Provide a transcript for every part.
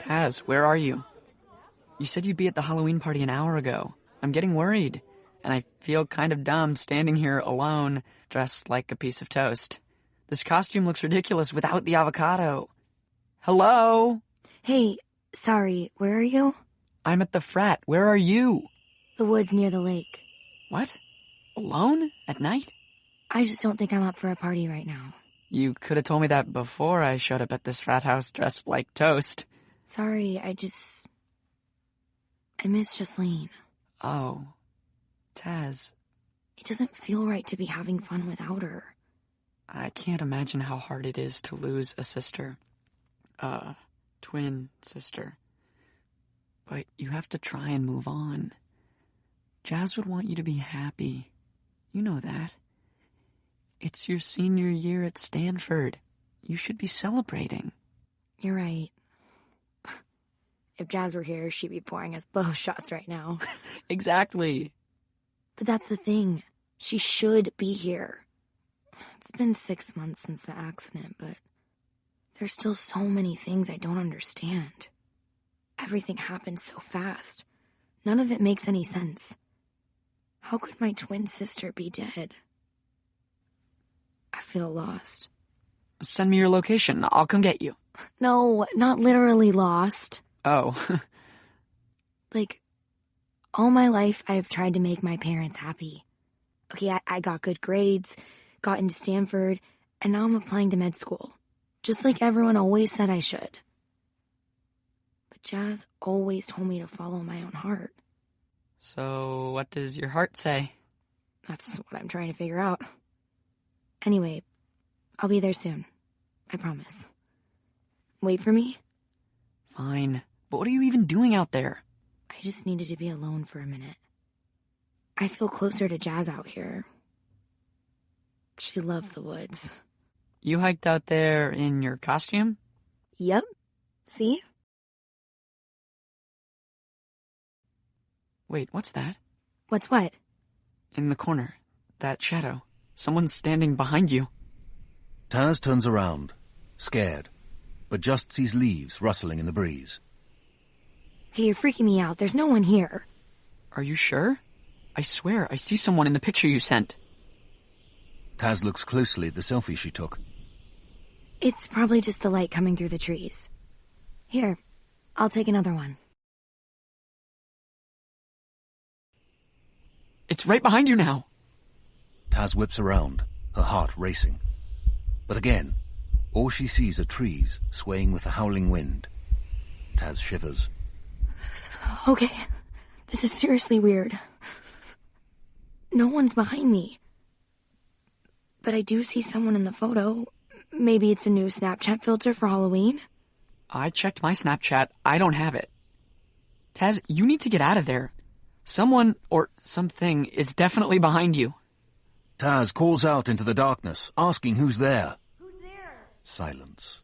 Taz, where are you? You said you'd be at the Halloween party an hour ago. I'm getting worried, and I feel kind of dumb standing here alone, dressed like a piece of toast. This costume looks ridiculous without the avocado. Hello? Hey, sorry, where are you? I'm at the frat. Where are you? The woods near the lake. What? Alone? At night? I just don't think I'm up for a party right now. You could have told me that before I showed up at this frat house dressed like toast. Sorry, I miss Jocelyn. Oh. Taz. It doesn't feel right to be having fun without her. I can't imagine how hard it is to lose a sister. Twin sister. But you have to try and move on. Jazz would want you to be happy. You know that. It's your senior year at Stanford. You should be celebrating. You're right. If Jazz were here, she'd be pouring us both shots right now. Exactly. But that's the thing. She should be here. It's been 6 months since the accident, but there's still so many things I don't understand. Everything happened so fast. None of it makes any sense. How could my twin sister be dead? I feel lost. Send me your location. I'll come get you. No, not literally lost. Oh. Like, all my life I've tried to make my parents happy. Okay, I got good grades, got into Stanford, and now I'm applying to med school. Just like everyone always said I should. But Jazz always told me to follow my own heart. So, what does your heart say? That's what I'm trying to figure out. Anyway, I'll be there soon. I promise. Wait for me? Fine. But what are you even doing out there? I just needed to be alone for a minute. I feel closer to Jazz out here. She loved the woods. You hiked out there in your costume? Yep. See? Wait, what's that? What's what? In the corner. That shadow. Someone's standing behind you. Taz turns around, scared, but just sees leaves rustling in the breeze. Hey, you're freaking me out. There's no one here. Are you sure? I swear, I see someone in the picture you sent. Taz looks closely at the selfie she took. It's probably just the light coming through the trees. Here, I'll take another one. It's right behind you now. Taz whips around, her heart racing. But again, all she sees are trees swaying with the howling wind. Taz shivers. Okay, this is seriously weird. No one's behind me. But I do see someone in the photo. Maybe it's a new Snapchat filter for Halloween? I checked my Snapchat. I don't have it. Taz, you need to get out of there. Someone, or something, is definitely behind you. Taz calls out into the darkness, asking who's there. Who's there? Silence.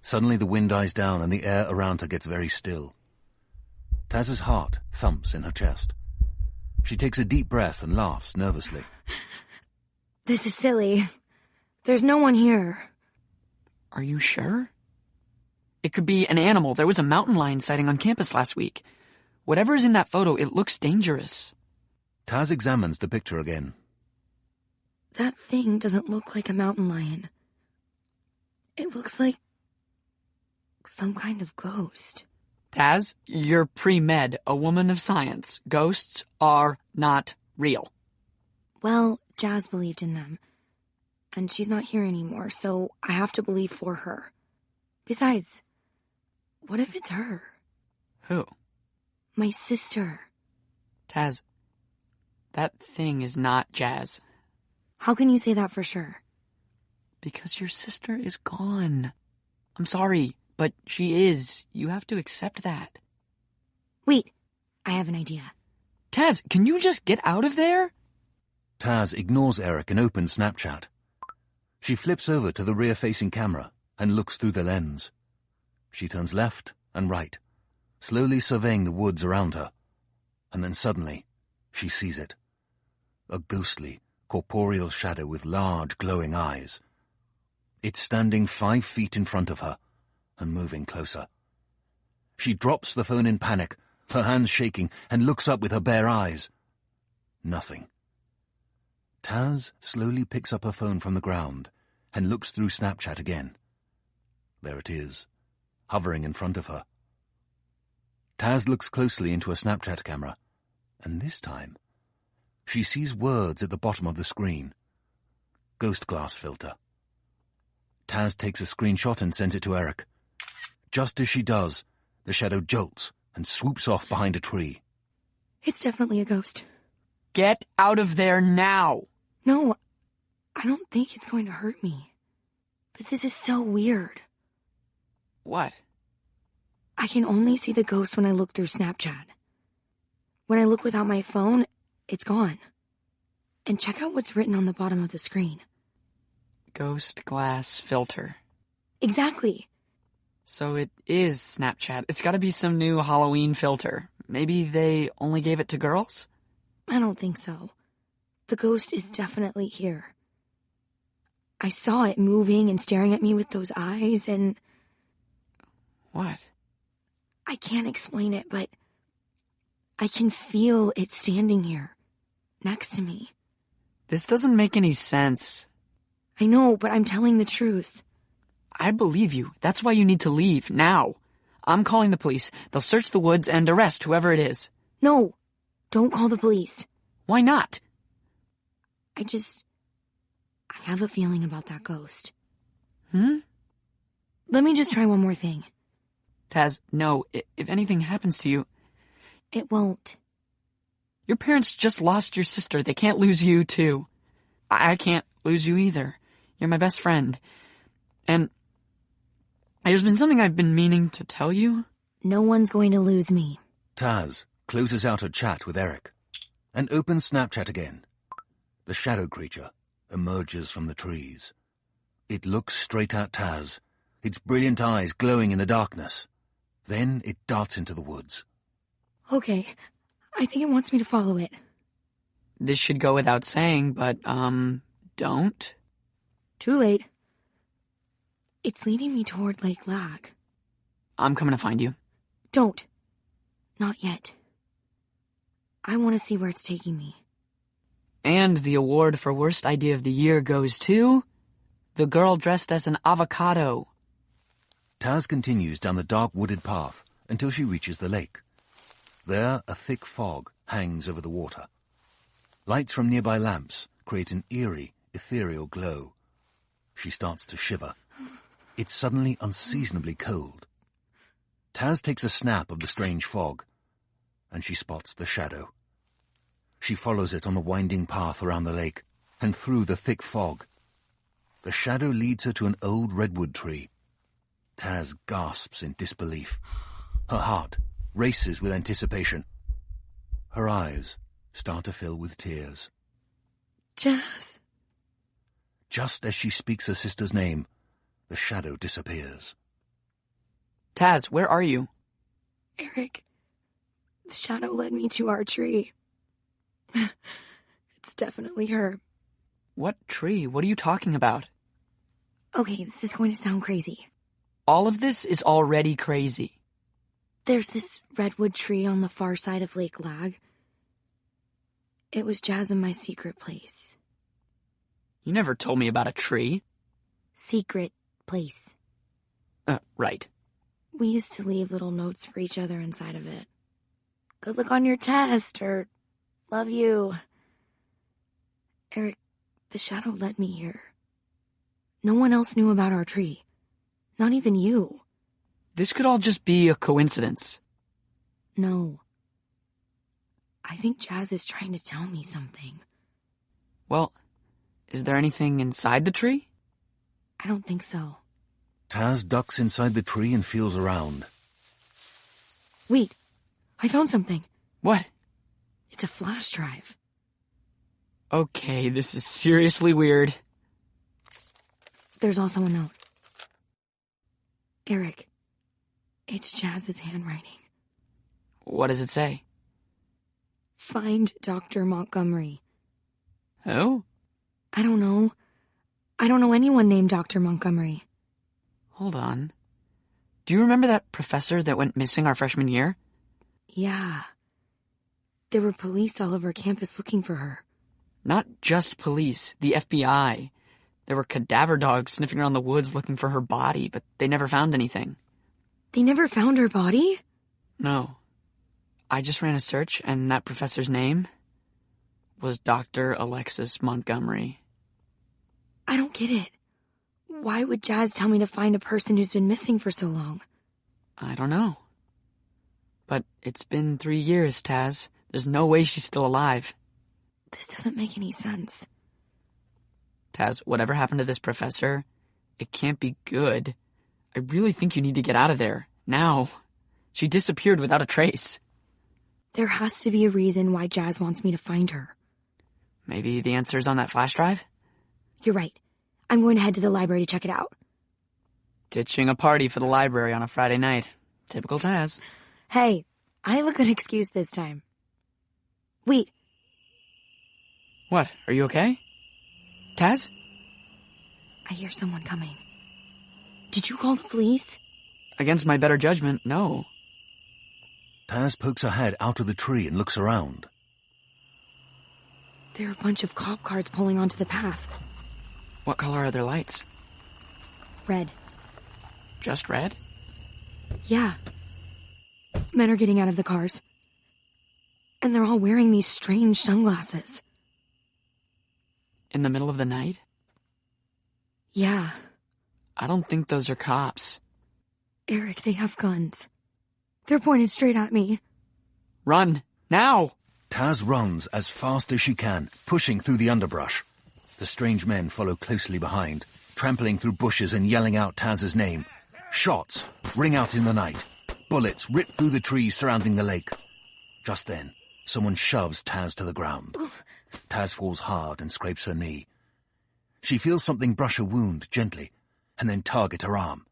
Suddenly the wind dies down and the air around her gets very still. Taz's heart thumps in her chest. She takes a deep breath and laughs nervously. This is silly. There's no one here. Are you sure? It could be an animal. There was a mountain lion sighting on campus last week. Whatever is in that photo, it looks dangerous. Taz examines the picture again. That thing doesn't look like a mountain lion. It looks like some kind of ghost. Taz, you're pre-med, a woman of science. Ghosts are not real. Well, Jazz believed in them. And she's not here anymore, so I have to believe for her. Besides, what if it's her? Who? My sister. Taz, that thing is not Jazz. How can you say that for sure? Because your sister is gone. I'm sorry, but she is. You have to accept that. Wait, I have an idea. Taz, can you just get out of there? Taz ignores Eric and opens Snapchat. She flips over to the rear-facing camera and looks through the lens. She turns left and right, slowly surveying the woods around her. And then suddenly, she sees it. A ghostly, corporeal shadow with large, glowing eyes. It's standing 5 feet in front of her and moving closer. She drops the phone in panic, her hands shaking, and looks up with her bare eyes. Nothing. Taz slowly picks up her phone from the ground and looks through Snapchat again. There it is, hovering in front of her. Taz looks closely into her Snapchat camera, and this time, she sees words at the bottom of the screen. Ghost glass filter. Taz takes a screenshot and sends it to Eric. Just as she does, the shadow jolts and swoops off behind a tree. It's definitely a ghost. Get out of there now! No, I don't think it's going to hurt me. But this is so weird. What? I can only see the ghost when I look through Snapchat. When I look without my phone, it's gone. And check out what's written on the bottom of the screen. Ghost glass filter. Exactly. So it is Snapchat. It's gotta be some new Halloween filter. Maybe they only gave it to girls? I don't think so. The ghost is definitely here. I saw it moving and staring at me with those eyes, and... What? I can't explain it, but I can feel it standing here, next to me. This doesn't make any sense. I know, but I'm telling the truth. I believe you. That's why you need to leave, now. I'm calling the police. They'll search the woods and arrest whoever it is. No, don't call the police. Why not? I have a feeling about that ghost. Let me just try one more thing. Taz, no. If anything happens to you... It won't. Your parents just lost your sister. They can't lose you, too. I can't lose you either. You're my best friend. And there's been something I've been meaning to tell you. No one's going to lose me. Taz closes out her chat with Eric and opens Snapchat again. The shadow creature emerges from the trees. It looks straight at Taz, its brilliant eyes glowing in the darkness. Then it darts into the woods. Okay, I think it wants me to follow it. This should go without saying, but, don't? Too late. It's leading me toward Lake Lag. I'm coming to find you. Don't. Not yet. I want to see where it's taking me. And the award for worst idea of the year goes to... the girl dressed as an avocado. Taz continues down the dark wooded path until she reaches the lake. There, a thick fog hangs over the water. Lights from nearby lamps create an eerie, ethereal glow. She starts to shiver. It's suddenly unseasonably cold. Taz takes a snap of the strange fog, and she spots the shadow. She follows it on the winding path around the lake and through the thick fog. The shadow leads her to an old redwood tree. Taz gasps in disbelief. Her heart races with anticipation. Her eyes start to fill with tears. Jazz. Just as she speaks her sister's name, the shadow disappears. Taz, where are you? Eric, the shadow led me to our tree. It's definitely her. What tree? What are you talking about? Okay, this is going to sound crazy. All of this is already crazy. There's this redwood tree on the far side of Lake Lag. It was Jazz and my secret place. You never told me about a tree. Secret place. Right. We used to leave little notes for each other inside of it. Good luck on your test, or love you. Eric, the shadow led me here. No one else knew about our tree. Not even you. This could all just be a coincidence. No. I think Jazz is trying to tell me something. Well, is there anything inside the tree? I don't think so. Taz ducks inside the tree and feels around. Wait, I found something. What? It's a flash drive. Okay, this is seriously weird. There's also a note. Eric, it's Jazz's handwriting. What does it say? Find Dr. Montgomery. Who? I don't know. I don't know anyone named Dr. Montgomery. Hold on. Do you remember that professor that went missing our freshman year? Yeah. There were police all over campus looking for her. Not just police, the FBI. There were cadaver dogs sniffing around the woods looking for her body, but they never found anything. They never found her body? No. I just ran a search, and that professor's name was Dr. Alexis Montgomery. I don't get it. Why would Jazz tell me to find a person who's been missing for so long? I don't know. But it's been 3 years, Taz. There's no way she's still alive. This doesn't make any sense. Taz, whatever happened to this professor, it can't be good. I really think you need to get out of there. Now. She disappeared without a trace. There has to be a reason why Jazz wants me to find her. Maybe the answer's on that flash drive? You're right. I'm going to head to the library to check it out. Ditching a party for the library on a Friday night. Typical Taz. Hey, I have a good excuse this time. Wait. What? Are you okay? Taz? I hear someone coming. Did you call the police? Against my better judgment, no. Taz pokes her head out of the tree and looks around. There are a bunch of cop cars pulling onto the path. What color are their lights? Red. Just red? Yeah. Men are getting out of the cars. And they're all wearing these strange sunglasses. In the middle of the night? Yeah. I don't think those are cops. Eric, they have guns. They're pointed straight at me. Run! Now! Taz runs as fast as she can, pushing through the underbrush. The strange men follow closely behind, trampling through bushes and yelling out Taz's name. Shots ring out in the night. Bullets rip through the trees surrounding the lake. Just then, someone shoves Taz to the ground. Taz falls hard and scrapes her knee. She feels something brush her wound gently, and then target her arm.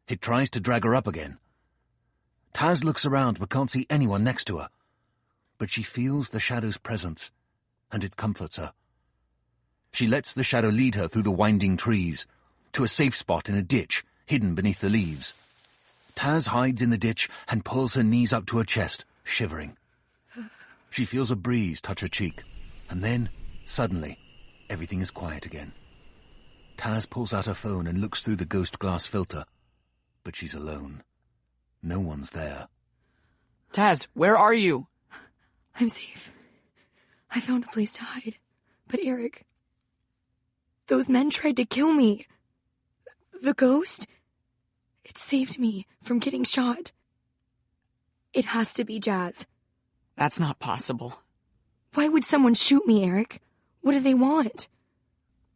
It tries to drag her up again. Taz looks around but can't see anyone next to her. But she feels the shadow's presence, and it comforts her. She lets the shadow lead her through the winding trees, to a safe spot in a ditch hidden beneath the leaves. Taz hides in the ditch and pulls her knees up to her chest, shivering. She feels a breeze touch her cheek, and then, suddenly, everything is quiet again. Taz pulls out her phone and looks through the ghost glass filter, but she's alone. No one's there. Taz, where are you? I'm safe. I found a place to hide. But Eric... those men tried to kill me. The ghost... it saved me from getting shot. It has to be Jazz. That's not possible. Why would someone shoot me, Eric? What do they want?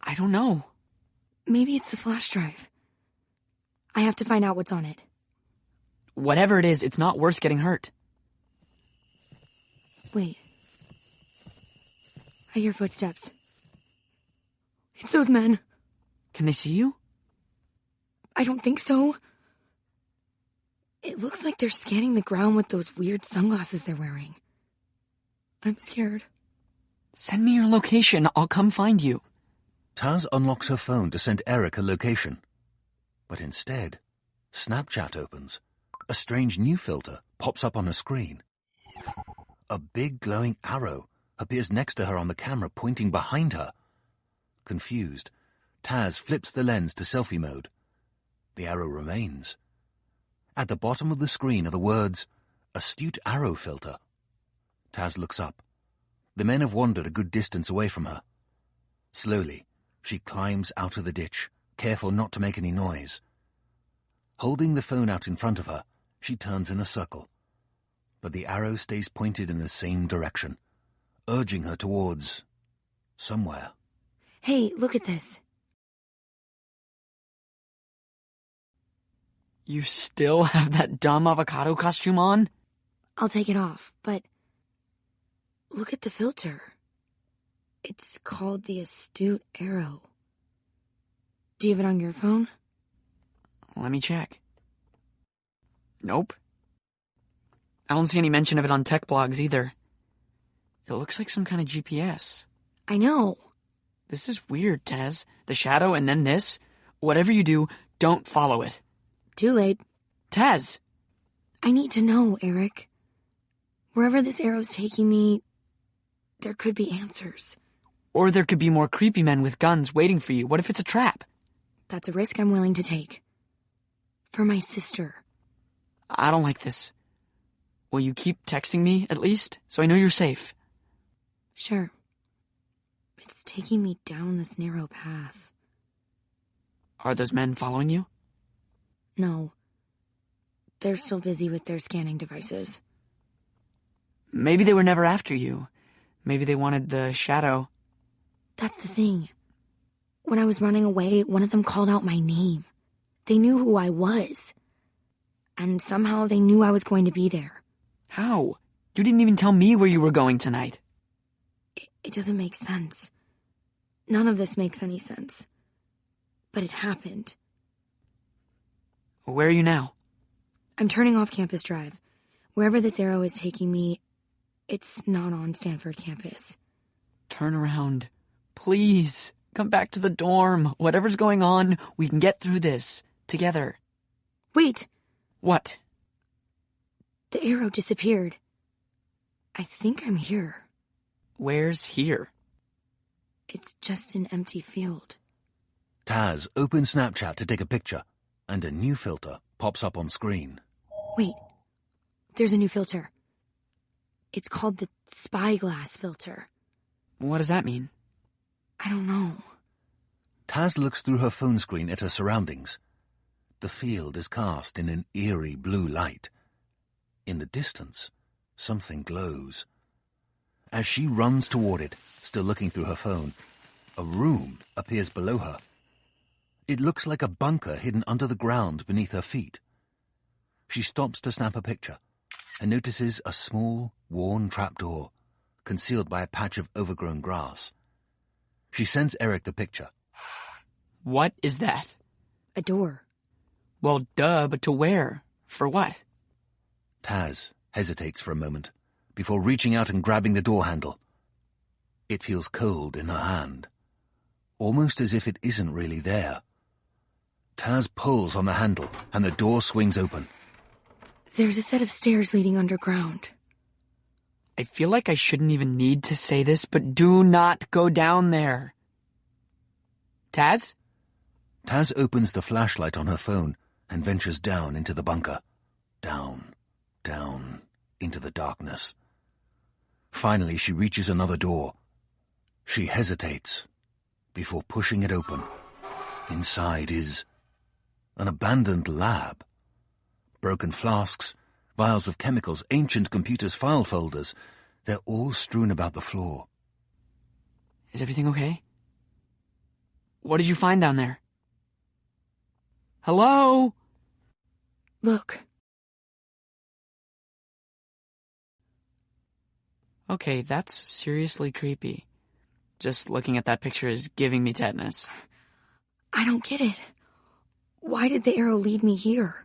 I don't know. Maybe it's the flash drive. I have to find out what's on it. Whatever it is, it's not worth getting hurt. Wait. I hear footsteps. It's those men. Can they see you? I don't think so. It looks like they're scanning the ground with those weird sunglasses they're wearing. I'm scared. Send me your location. I'll come find you. Taz unlocks her phone to send Eric a location. But instead, Snapchat opens. A strange new filter pops up on her screen. A big glowing arrow appears next to her on the camera, pointing behind her. Confused, Taz flips the lens to selfie mode. The arrow remains. At the bottom of the screen are the words, "Astute arrow filter." Taz looks up. The men have wandered a good distance away from her. Slowly, she climbs out of the ditch, careful not to make any noise. Holding the phone out in front of her, she turns in a circle. But the arrow stays pointed in the same direction, urging her towards... somewhere. Hey, look at this. You still have that dumb avocado costume on? I'll take it off, but... look at the filter. It's called the Astute Arrow. Do you have it on your phone? Let me check. Nope. I don't see any mention of it on tech blogs either. It looks like some kind of GPS. I know. This is weird, Taz. The shadow and then this. Whatever you do, don't follow it. Too late. Taz! I need to know, Eric. Wherever this arrow's taking me, there could be answers. Or there could be more creepy men with guns waiting for you. What if it's a trap? That's a risk I'm willing to take. For my sister. I don't like this. Will you keep texting me, at least, so I know you're safe? Sure. It's taking me down this narrow path. Are those men following you? No. They're still busy with their scanning devices. Maybe they were never after you. Maybe they wanted the shadow. That's the thing. When I was running away, one of them called out my name. They knew who I was. And somehow they knew I was going to be there. How? You didn't even tell me where you were going tonight. It doesn't make sense. None of this makes any sense. But it happened. Where are you now? I'm turning off Campus Drive. Wherever this arrow is taking me, it's not on Stanford campus. Turn around. Please. Come back to the dorm. Whatever's going on, we can get through this. Together. Wait! What? The arrow disappeared. I think I'm here. Where's here? It's just an empty field. Taz opens Snapchat to take a picture, and a new filter pops up on screen. Wait. There's a new filter. It's called the spyglass filter. What does that mean? I don't know. Taz looks through her phone screen at her surroundings. The field is cast in an eerie blue light. In the distance, something glows. As she runs toward it, still looking through her phone, a room appears below her. It looks like a bunker hidden under the ground beneath her feet. She stops to snap a picture and notices a small, worn trapdoor, concealed by a patch of overgrown grass. She sends Eric the picture. What is that? A door. Well, duh, but to where? For what? Taz hesitates for a moment before reaching out and grabbing the door handle. It feels cold in her hand, almost as if it isn't really there. Taz pulls on the handle and the door swings open. There's a set of stairs leading underground. I feel like I shouldn't even need to say this, but do not go down there. Taz? Taz opens the flashlight on her phone and ventures down into the bunker. Down, down, into the darkness. Finally, she reaches another door. She hesitates before pushing it open. Inside is an abandoned lab. Broken flasks, vials of chemicals, ancient computers, file folders. They're all strewn about the floor. Is everything okay? What did you find down there? Hello? Look. Okay, that's seriously creepy. Just looking at that picture is giving me tetanus. I don't get it. Why did the arrow lead me here?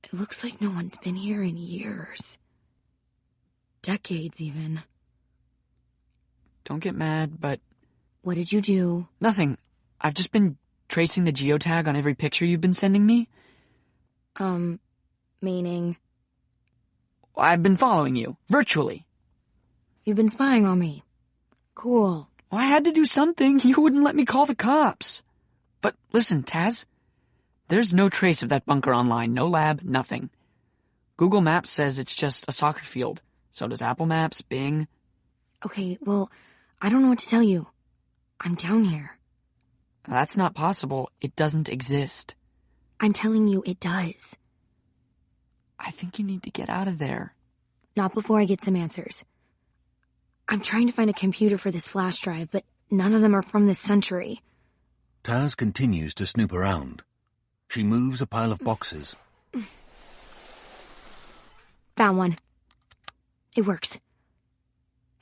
It looks like no one's been here in years. Decades, even. Don't get mad, but... What did you do? Nothing. I've just been tracing the geotag on every picture you've been sending me. Meaning? I've been following you, virtually. You've been spying on me. Cool. Well, I had to do something. You wouldn't let me call the cops. But listen, Taz. There's no trace of that bunker online. No lab, nothing. Google Maps says it's just a soccer field. So does Apple Maps, Bing. Okay, well, I don't know what to tell you. I'm down here. That's not possible. It doesn't exist. I'm telling you it does. I think you need to get out of there. Not before I get some answers. I'm trying to find a computer for this flash drive, but none of them are from this century. Taz continues to snoop around. She moves a pile of boxes. Found one. It works.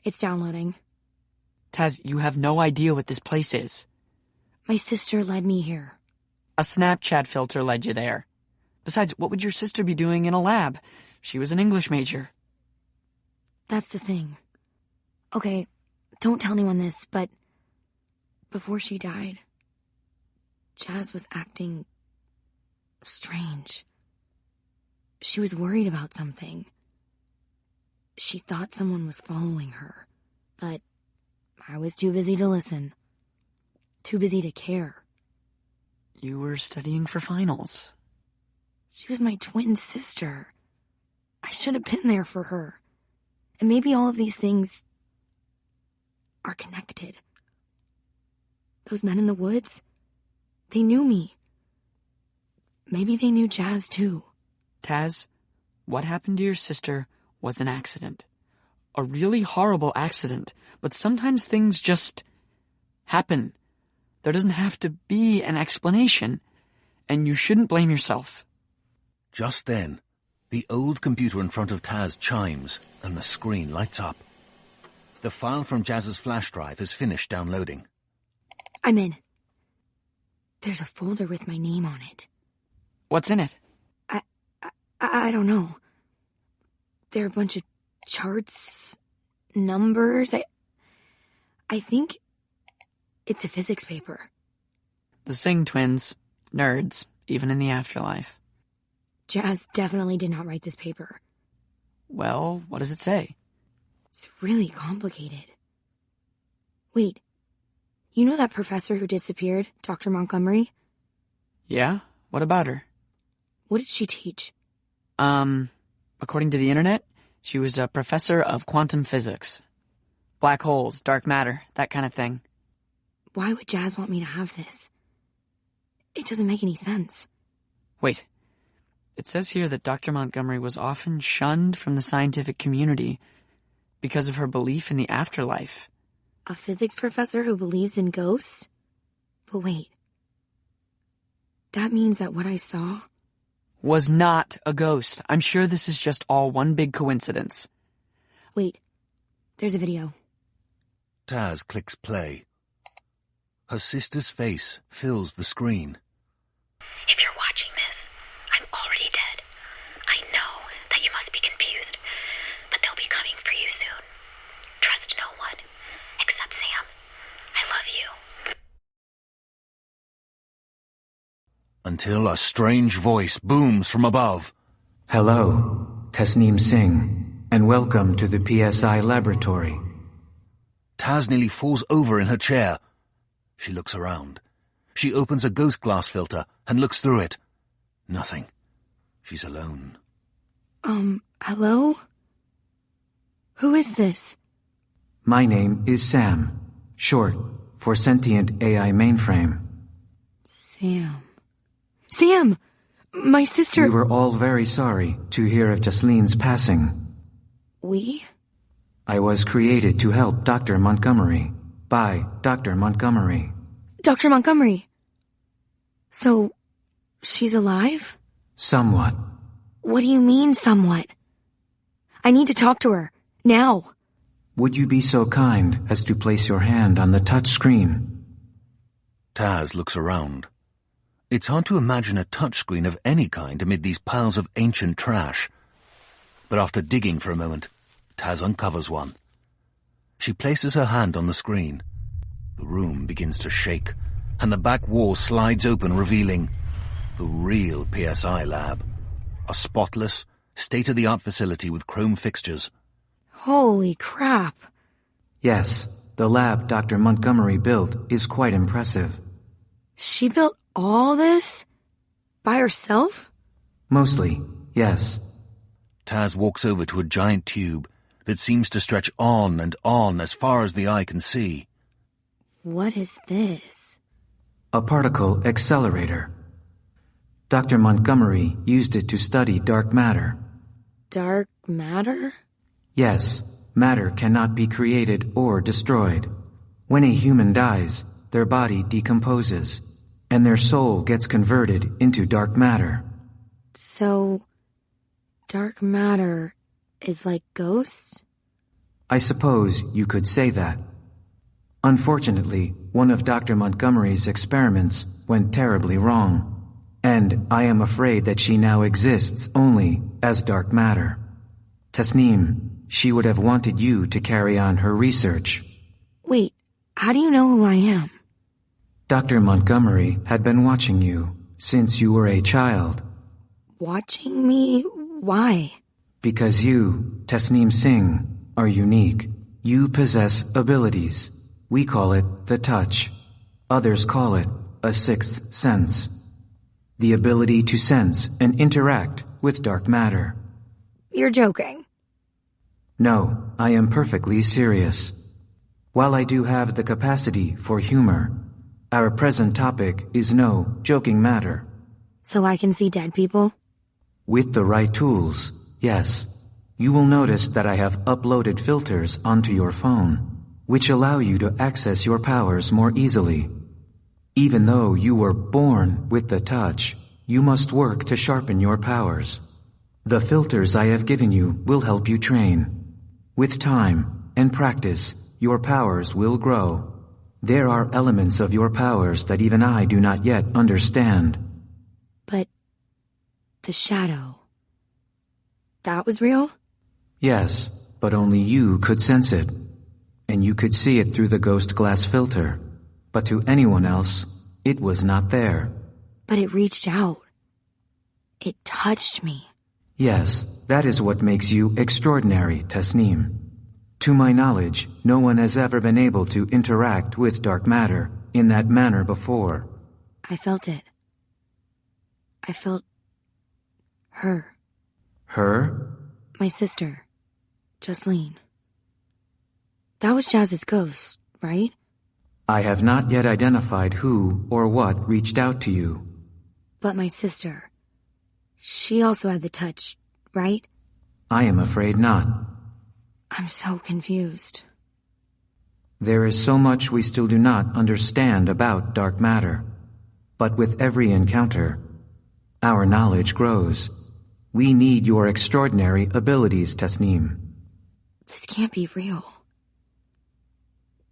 It's downloading. Taz, you have no idea what this place is. My sister led me here. A Snapchat filter led you there. Besides, what would your sister be doing in a lab? She was an English major. That's the thing. Okay, don't tell anyone this, but before she died, Jazz was acting strange. She was worried about something. She thought someone was following her, but I was too busy to listen. Too busy to care. You were studying for finals. She was my twin sister. I should have been there for her. And maybe all of these things are connected. Those men in the woods, they knew me. Maybe they knew Jazz too. Taz, what happened to your sister was an accident. A really horrible accident, but sometimes things just happen. There doesn't have to be an explanation, and you shouldn't blame yourself. Just then, the old computer in front of Taz chimes, and the screen lights up. The file from Jazz's flash drive is finished downloading. I'm in. There's a folder with my name on it. What's in it? I don't know. There are a bunch of charts, numbers. I think it's a physics paper. The Singh twins, nerds, even in the afterlife. Jazz definitely did not write this paper. Well, what does it say? It's really complicated. Wait, you know that professor who disappeared, Dr. Montgomery? Yeah? What about her? What did she teach? According to the internet, she was a professor of quantum physics. Black holes, dark matter, that kind of thing. Why would Jazz want me to have this? It doesn't make any sense. Wait. It says here that Dr. Montgomery was often shunned from the scientific community because of her belief in the afterlife. A physics professor who believes in ghosts? But wait. That means that what I saw was not a ghost. I'm sure this is just all one big coincidence. Wait. There's a video. Taz clicks play. Her sister's face fills the screen. If you're watching this, I'm already dead. I know that you must be confused, but they'll be coming for you soon. Trust no one, except Sam. I love you. Until a strange voice booms from above. Hello, Tasneem Singh, and welcome to the PSI laboratory. Taz nearly falls over in her chair. She looks around. She opens a ghost glass filter and looks through it. Nothing. She's alone. Hello? Who is this? My name is S.A.M, short for Sentient AI Mainframe. Sam. Sam! My sister— We were all very sorry to hear of Jocelyn's passing. We? I was created to help Dr. Montgomery by Dr. Montgomery. Dr. Montgomery. So, she's alive? Somewhat. What do you mean, somewhat? I need to talk to her. Now. Would you be so kind as to place your hand on the touch screen? Taz looks around. It's hard to imagine a touchscreen of any kind amid these piles of ancient trash. But after digging for a moment, Taz uncovers one. She places her hand on the screen. The room begins to shake, and the back wall slides open, revealing the real PSI Lab. A spotless, state-of-the-art facility with chrome fixtures. Holy crap. Yes, the lab Dr. Montgomery built is quite impressive. She built all this? By herself? Mostly, yes. Taz walks over to a giant tube that seems to stretch on and on as far as the eye can see. What is this? A particle accelerator. Dr. Montgomery used it to study dark matter. Dark matter? Yes, matter cannot be created or destroyed. When a human dies, their body decomposes, and their soul gets converted into dark matter. So, dark matter is like ghosts? I suppose you could say that. Unfortunately, one of Dr. Montgomery's experiments went terribly wrong, and I am afraid that she now exists only as dark matter. Tasneem, she would have wanted you to carry on her research. Wait, how do you know who I am? Dr. Montgomery had been watching you since you were a child. Watching me? Why? Because you, Tasneem Singh, are unique. You possess abilities. We call it the touch. Others call it a sixth sense. The ability to sense and interact with dark matter. You're joking. No, I am perfectly serious. While I do have the capacity for humor, our present topic is no joking matter. So I can see dead people? With the right tools, yes. You will notice that I have uploaded filters onto your phone, which allow you to access your powers more easily. Even though you were born with the touch, you must work to sharpen your powers. The filters I have given you will help you train. With time and practice, your powers will grow. There are elements of your powers that even I do not yet understand. But the shadow, that was real? Yes, but only you could sense it. And you could see it through the ghost glass filter. But to anyone else, it was not there. But it reached out. It touched me. Yes, that is what makes you extraordinary, Tasneem. To my knowledge, no one has ever been able to interact with dark matter in that manner before. I felt it. I felt her. Her? My sister, Jocelyn. That was Jazz's ghost, right? I have not yet identified who or what reached out to you. But my sister, she also had the touch, right? I am afraid not. I'm so confused. There is so much we still do not understand about dark matter. But with every encounter, our knowledge grows. We need your extraordinary abilities, Tasneem. This can't be real.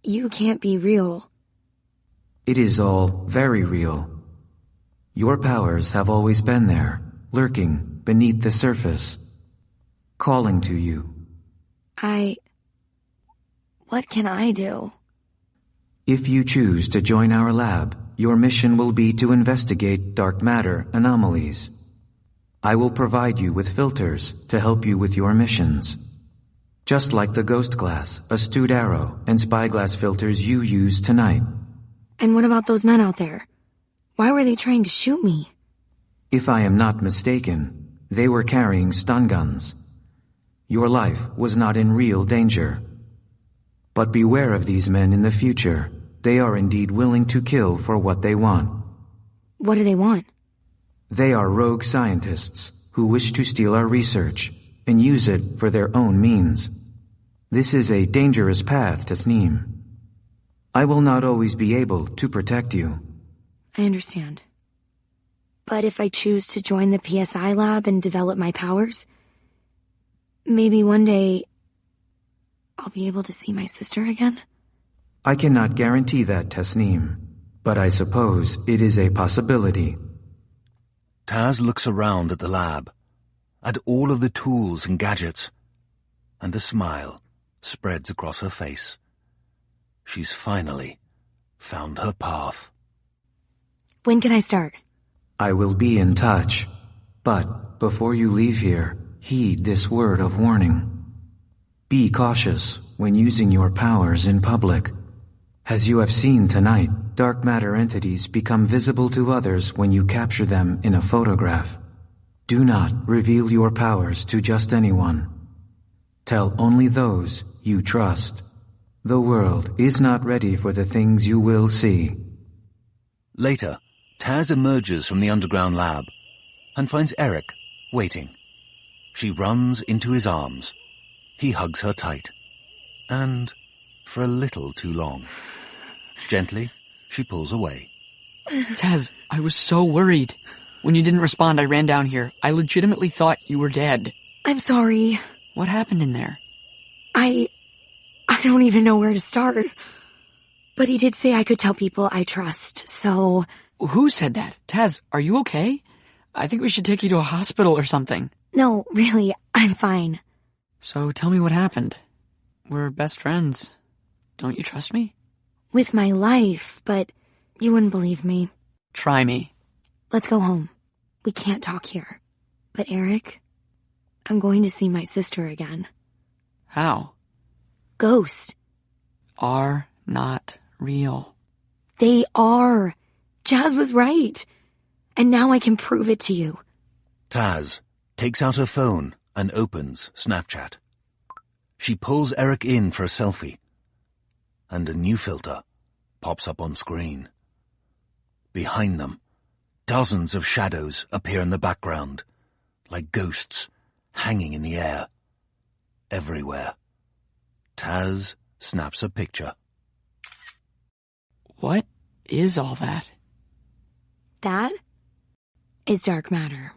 You can't be real. It is all very real. Your powers have always been there, lurking beneath the surface, calling to you. What can I do? If you choose to join our lab, your mission will be to investigate dark matter anomalies. I will provide you with filters to help you with your missions. Just like the ghost glass, astute arrow, and spyglass filters you used tonight. And what about those men out there? Why were they trying to shoot me? If I am not mistaken, they were carrying stun guns. Your life was not in real danger. But beware of these men in the future. They are indeed willing to kill for what they want. What do they want? They are rogue scientists who wish to steal our research and use it for their own means. This is a dangerous path, Tasneem. I will not always be able to protect you. I understand. But if I choose to join the PSI Lab and develop my powers, maybe one day I'll be able to see my sister again? I cannot guarantee that, Tasneem, but I suppose it is a possibility. Taz looks around at the lab, at all of the tools and gadgets, and a smile spreads across her face. She's finally found her path. When can I start? I will be in touch, but before you leave here, heed this word of warning. Be cautious when using your powers in public. As you have seen tonight, dark matter entities become visible to others when you capture them in a photograph. Do not reveal your powers to just anyone. Tell only those you trust. The world is not ready for the things you will see. Later, Taz emerges from the underground lab and finds Eric waiting. She runs into his arms. He hugs her tight. And for a little too long. Gently, she pulls away. Taz, I was so worried. When you didn't respond, I ran down here. I legitimately thought you were dead. I'm sorry. What happened in there? I don't even know where to start. But he did say I could tell people I trust, so... Who said that? Taz, are you okay? I think we should take you to a hospital or something. No, really, I'm fine. So tell me what happened. We're best friends. Don't you trust me? With my life, but you wouldn't believe me. Try me. Let's go home. We can't talk here. But Eric, I'm going to see my sister again. How? Ghosts. Are not real. They are. Jazz was right. And now I can prove it to you. Taz takes out her phone and opens Snapchat. She pulls Eric in for a selfie, and a new filter pops up on screen. Behind them, dozens of shadows appear in the background, like ghosts hanging in the air. Everywhere. Taz snaps a picture. What is all that? That is dark matter.